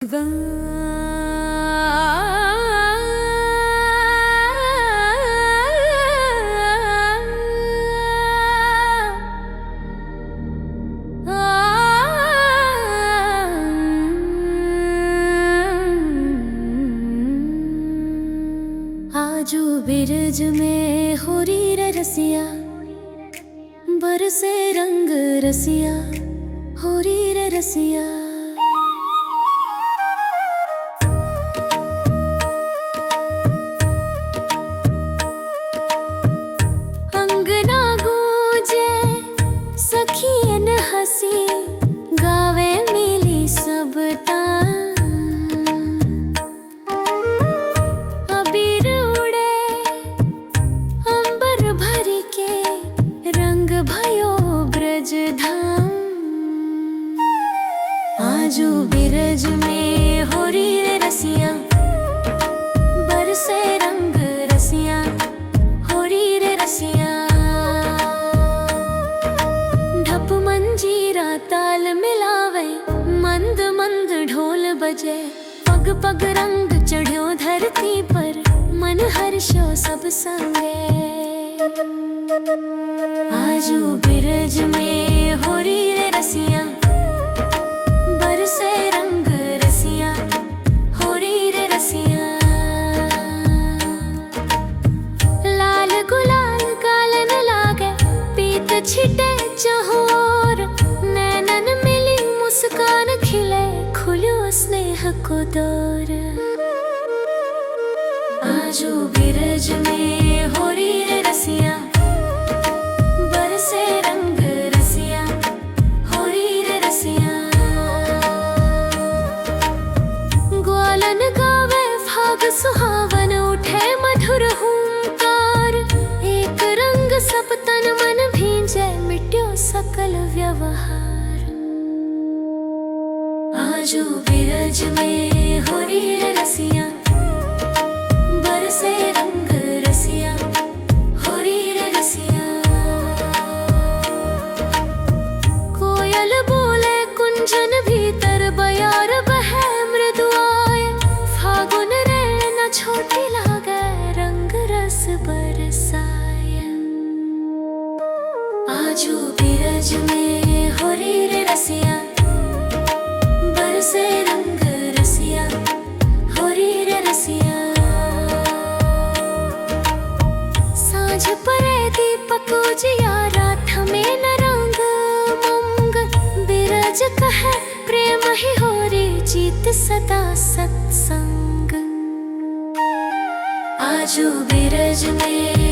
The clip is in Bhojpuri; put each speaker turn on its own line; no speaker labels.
आजू बिरज में होरी रे रसिया, बरसे रंग रसिया, होरी रे रसिया। अंगना गूंजे सखियन हसी, गावे मिली सब आजू बिरज में होरी रे रसिया, बरसे रंग रसिया, होरी रे रसिया। ढप मंजीरा ताल मिलावे, मंद मंद ढोल बजे, पग पग रंग चढ़्यो धरती पर, मन हर्षो सब संगे। आजू बिरज में होरी रे रसिया, बरसे रंग रसिया, होरी रे रसिया। लाल गुलाल गालन लागे, पीत छिटे चहोर, नैनन मिली मुस्कान खिले, खुलो स्नेह को दौर। आजू बिरज में होरी रे रसिया, बरसे रंग रसिया, होरी रे रसिया। ग्वालन गावे फाग सुहावन, उठे मधुर हुंकार, एक रंग सब तन मन भींजे, मिट्यो सकल व्यवहार। आजू बिरज में होरी रे रसिया, बरसे रंग रसिया, होरी रे रसिया। कोयल बोले कुंजन भीतर, बयार बहे मृदु आए, फागुन रे न छोटी लागे, रंग रस बरसाए। आजू बिरज में होरी रे रसिया, बरसे रंग रसिया, होरी रे रसिया। सांझ परे दीपक उजियारा, थमे न रंग मंग, बिरज कहे प्रेम ही होरी, जीत सदा सत्संग। आजू बिरज में